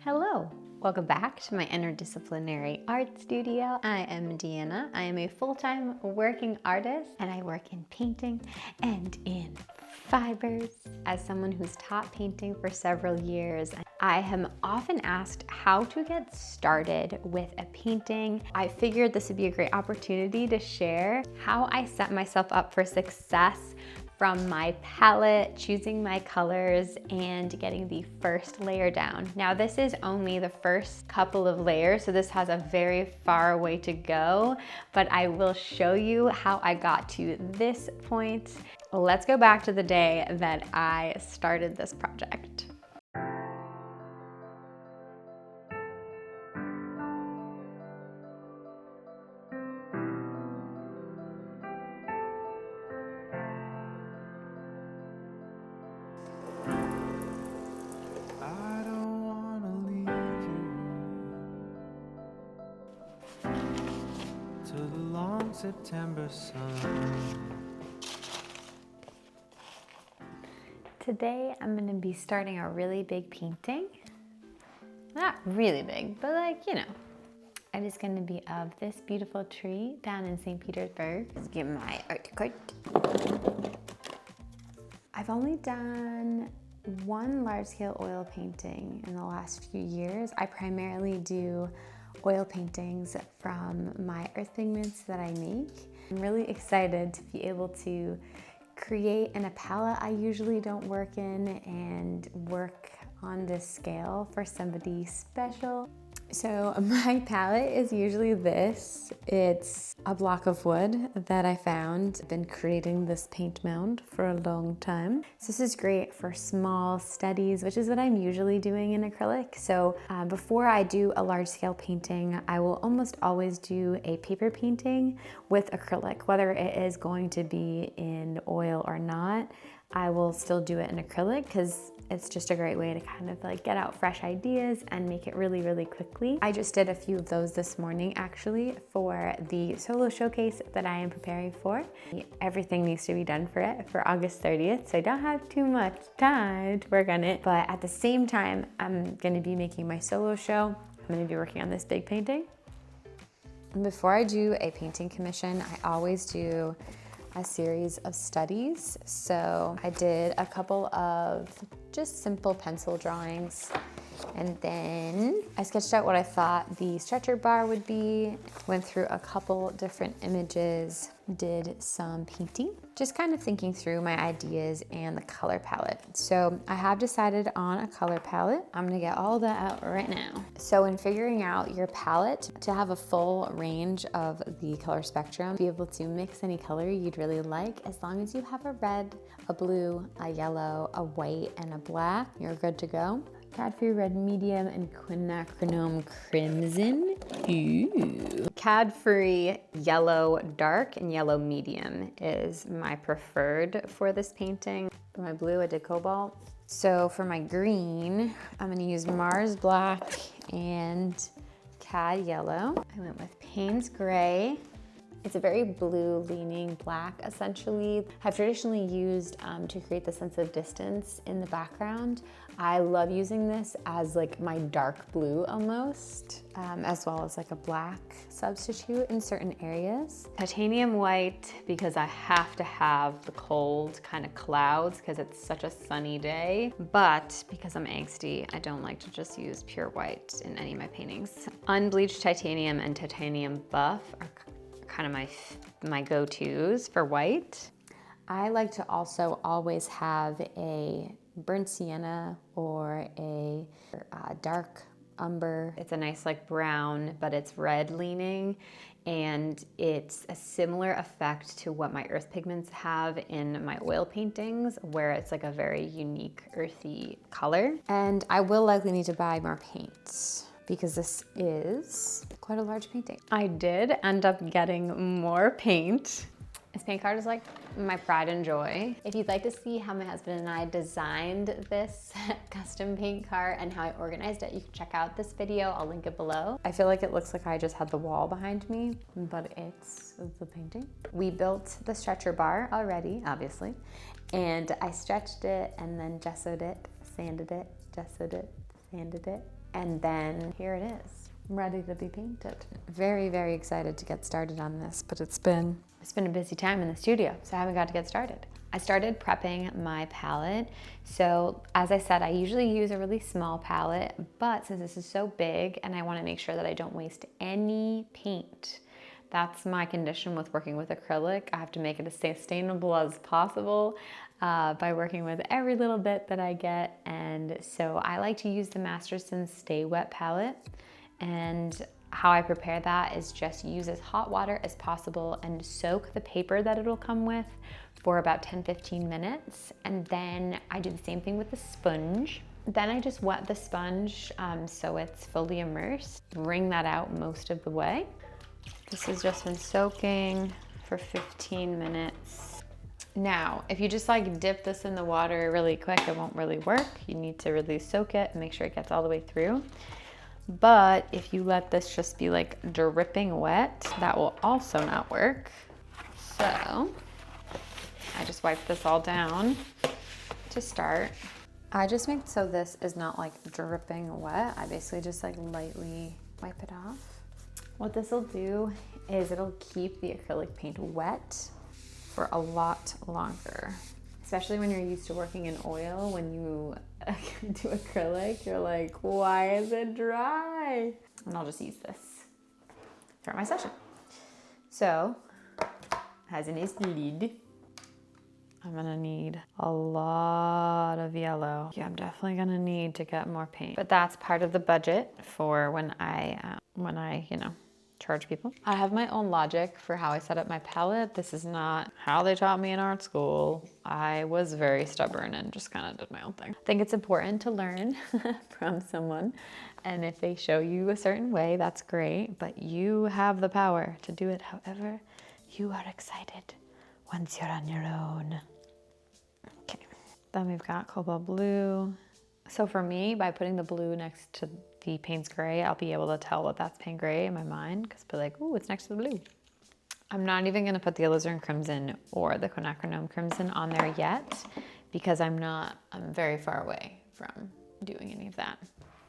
Hello, welcome back to my interdisciplinary art studio. I am Deanna. I am a full-time working artist and I work in painting and in fibers. As someone who's taught painting for several years, I am often asked how to get started with a painting. I figured this would be a great opportunity to share how I set myself up for success from my palette, choosing my colors, and getting the first layer down. Now this is only the first couple of layers, so this has a very far way to go, but I will show you how I got to this point. Let's go back to the day that I started this project. September sun. Today I'm going to be starting a really big painting. Not really big, but like, you know. It is going to be of this beautiful tree down in St. Petersburg. Let's give my art card. I've only done one large-scale oil painting in the last few years. I primarily do oil paintings from my earth pigments that I make. I'm really excited to be able to create in a palette I usually don't work in and work on this scale for somebody special. So my palette is usually this. It's a block of wood that I found. I've been creating this paint mound for a long time. So this is great for small studies, which is what I'm usually doing in acrylic. So before I do a large scale painting, I will almost always do a paper painting with acrylic, whether it is going to be in oil or not. I will still do it in acrylic because it's just a great way to kind of like get out fresh ideas and make it really, really quickly. I just did a few of those this morning actually for the solo showcase that I am preparing for. Everything needs to be done for it for August 30th, so I don't have too much time to work on it. But at the same time, I'm gonna be making my solo show. I'm gonna be working on this big painting. And before I do a painting commission, I always do a series of studies. So I did a couple of just simple pencil drawings, and then I sketched out what I thought the stretcher bar would be, went through a couple different images, did some painting, just kind of thinking through my ideas and the color palette. So I have decided on a color palette. I'm gonna get all that out right now. So in figuring out your palette, to have a full range of the color spectrum, be able to mix any color you'd really like, as long as you have a red, a blue, a yellow, a white, and a black, you're good to go. Cadfree Red Medium and Quinacridone Crimson. Ooh. Cadfree Yellow Dark and Yellow Medium is my preferred for this painting. For my blue, I did Cobalt. So for my green, I'm gonna use Mars Black and Cad Yellow. I went with Payne's Gray. It's a very blue leaning black essentially. I've traditionally used to create the sense of distance in the background. I love using this as like my dark blue almost, as well as like a black substitute in certain areas. Titanium white, because I have to have the cold kind of clouds because it's such a sunny day, but because I'm angsty, I don't like to just use pure white in any of my paintings. Unbleached titanium and titanium buff are kind of my go-tos for white. I like to also always have a burnt sienna or a dark umber. It's a nice like brown, but it's red leaning, and it's a similar effect to what my earth pigments have in my oil paintings, where it's like a very unique earthy color. And I will likely need to buy more paints, because this is quite a large painting. I did end up getting more paint. This paint card is like my pride and joy. If you'd like to see how my husband and I designed this custom paint card and how I organized it, you can check out this video. I'll link it below. I feel like it looks like I just had the wall behind me, but it's the painting. We built the stretcher bar already, obviously, and I stretched it and then gessoed it, sanded it, gessoed it, sanded it, and then here it is, ready to be painted. Very, very excited to get started on this, but it's been a busy time in the studio, so I haven't got to get started. I started prepping my palette. So as I said, I usually use a really small palette, but since this is so big and I want to make sure that I don't waste any paint, that's my condition with working with acrylic. I have to make it as sustainable as possible by working with every little bit that I get. And so I like to use the Masterson's Stay Wet palette. And how I prepare that is just use as hot water as possible and soak the paper that it'll come with for about 10-15 minutes. And then I do the same thing with the sponge. Then I just wet the sponge so it's fully immersed. Wring that out most of the way. This has just been soaking for 15 minutes. Now, if you just like dip this in the water really quick, it won't really work. You need to really soak it and make sure it gets all the way through. But if you let this just be like dripping wet, that will also not work. So I just wipe this all down to start. I just make so this is not like dripping wet. I basically just like lightly wipe it off. What this will do is it'll keep the acrylic paint wet for a lot longer. Especially when you're used to working in oil, when you do acrylic, you're like, why is it dry? And I'll just use this for my session. So, has a nice lid. I'm gonna need a lot of yellow. Yeah, I'm definitely gonna need to get more paint. But that's part of the budget for when I charge people. I have my own logic for how I set up my palette. This is not how they taught me in art school. I was very stubborn and just kind of did my own thing. I think it's important to learn from someone. And if they show you a certain way, that's great. But you have the power to do it however you are excited once you're on your own. Okay, then we've got cobalt blue. So for me, by putting the blue next to the Payne's gray, I'll be able to tell what that's Payne gray in my mind, because I'll be like, ooh, it's next to the blue. I'm not even gonna put the alizarin crimson or the quinacridone crimson on there yet, because I'm very far away from doing any of that.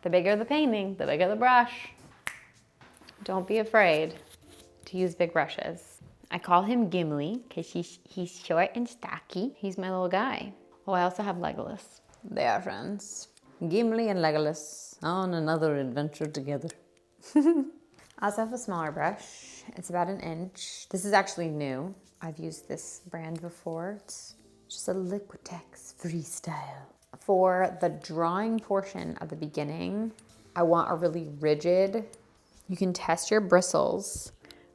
The bigger the painting, the bigger the brush. Don't be afraid to use big brushes. I call him Gimli, because he's short and stocky. He's my little guy. Oh, I also have Legolas. They are friends. Gimli and Legolas on another adventure together. I also have a smaller brush. It's about 1 inch. This is actually new. I've used this brand before. It's just a Liquitex Freestyle. For the drawing portion at the beginning, I want a really rigid, you can test your bristles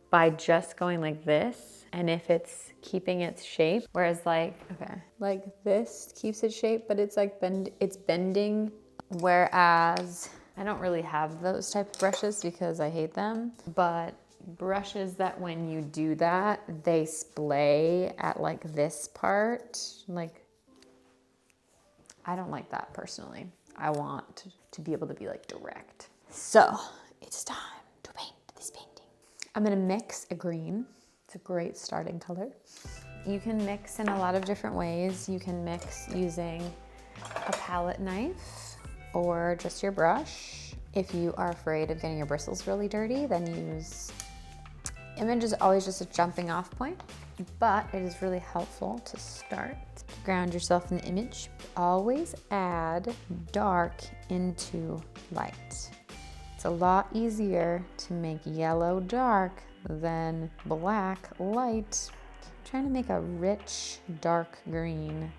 by just going like this, and if it's keeping its shape, whereas like this keeps its shape, but it's like it's bending, whereas I don't really have those type of brushes because I hate them, but brushes that when you do that, they splay at like this part, like I don't like that personally. I want to be able to be like direct. So it's time to paint this painting. I'm gonna mix a green. It's a great starting color. You can mix in a lot of different ways. You can mix using a palette knife or just your brush. If you are afraid of getting your bristles really dirty, then use, image is always just a jumping off point, but it is really helpful to start. Ground yourself in the image. Always add dark into light. It's a lot easier to make yellow dark than black light. I'm trying to make a rich dark green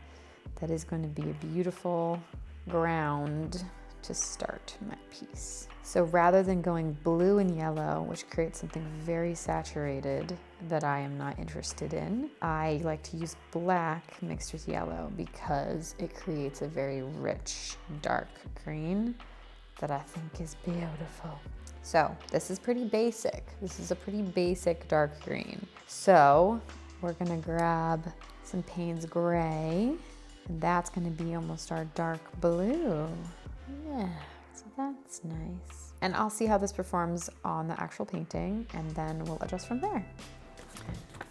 that is going to be a beautiful ground to start my piece. So rather than going blue and yellow, which creates something very saturated that I am not interested in, I like to use black mixed with yellow because it creates a very rich dark green that I think is beautiful. So this is pretty basic. This is a pretty basic dark green. So we're gonna grab some Payne's gray, and that's gonna be almost our dark blue. Yeah, so that's nice. And I'll see how this performs on the actual painting, and then we'll adjust from there.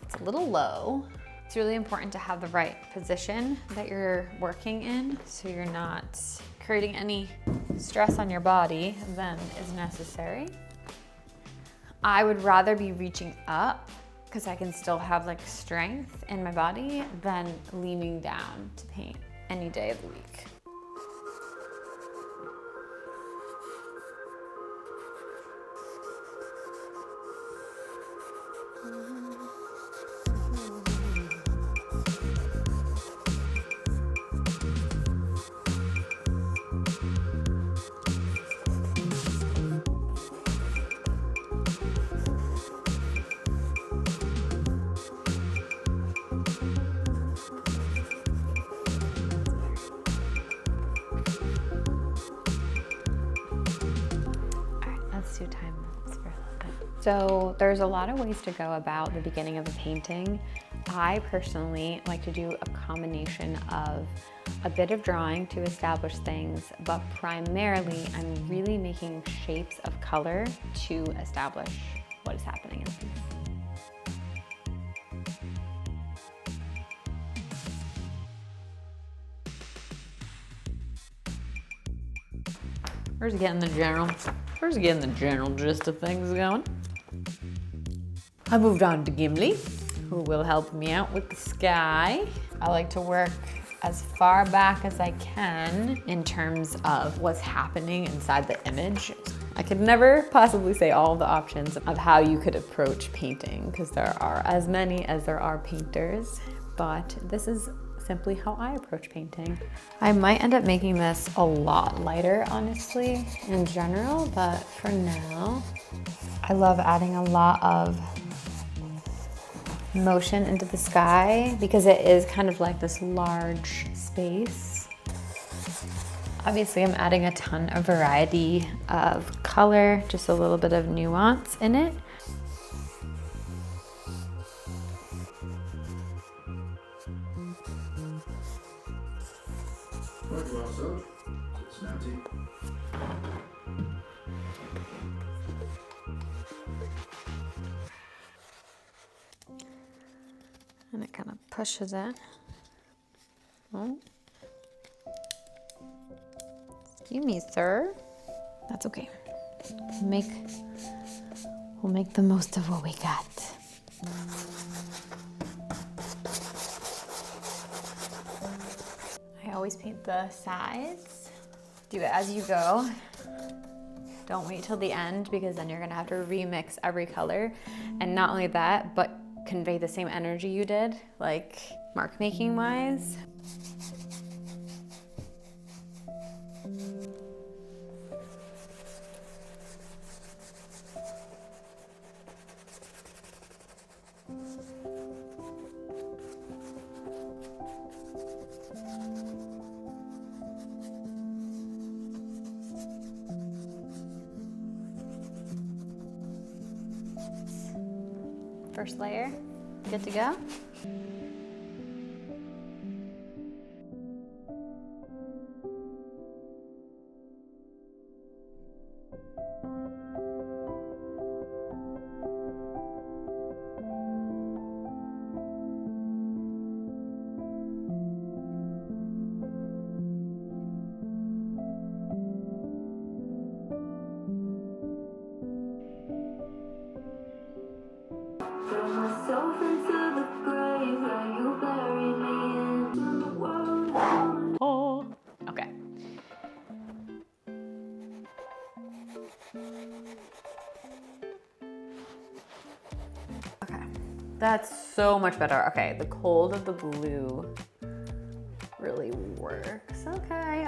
It's a little low. It's really important to have the right position that you're working in so you're not creating any stress on your body than is necessary. I would rather be reaching up because I can still have like strength in my body than leaning down to paint any day of the week. Time lapse for a little bit. So there's a lot of ways to go about the beginning of a painting. I personally like to do a combination of a bit of drawing to establish things, but primarily I'm really making shapes of color to establish what is happening in the piece. We're just getting the general gist of things going. I moved on to Gimli, who will help me out with the sky. I like to work as far back as I can in terms of what's happening inside the image. I could never possibly say all the options of how you could approach painting because there are as many as there are painters, but this is simply how I approach painting. I might end up making this a lot lighter, honestly, in general, but for now, I love adding a lot of motion into the sky because it is kind of like this large space. Obviously, I'm adding a ton of variety of color, just a little bit of nuance in it. And it kind of pushes it. Oh. Excuse me, sir. That's okay. We'll make the most of what we got. I always paint the sides. Do it as you go. Don't wait till the end because then you're gonna have to remix every color. And not only that, but convey the same energy you did, like mark making wise. First layer, good to go. Oh, okay. Okay, that's so much better. Okay, the cold of the blue really works. Okay.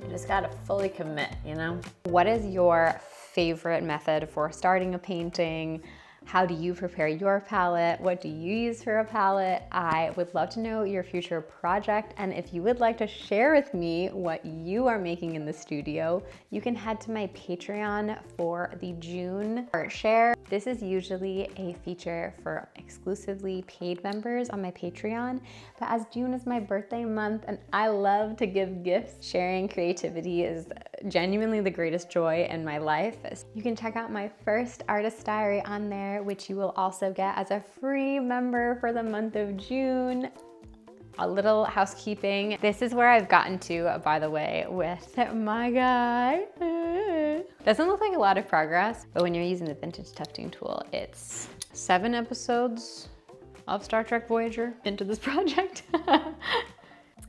You just gotta fully commit, you know? What is your favorite method for starting a painting? How do you prepare your palette? What do you use for a palette? I would love to know your future project, and if you would like to share with me what you are making in the studio, you can head to my Patreon for the June art share. This is usually a feature for exclusively paid members on my Patreon, but as June is my birthday month and I love to give gifts, sharing creativity is genuinely the greatest joy in my life. You can check out my first artist diary on there, which you will also get as a free member for the month of June. A little housekeeping. This is where I've gotten to, by the way, with my guy. Doesn't look like a lot of progress, but when you're using the vintage tufting tool, it's 7 episodes of Star Trek Voyager into this project.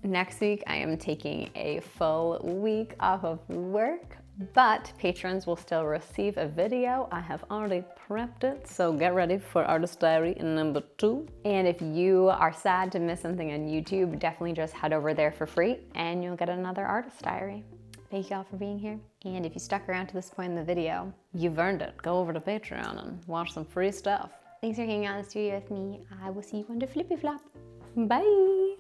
Next week, I am taking a full week off of work, but patrons will still receive a video. I have already prepped it, so get ready for Artist Diary number 2. And if you are sad to miss something on YouTube, definitely just head over there for free and you'll get another Artist Diary. Thank you all for being here. And if you stuck around to this point in the video, you've earned it. Go over to Patreon and watch some free stuff. Thanks for hanging out in the studio with me. I will see you on the flippy flop. Bye.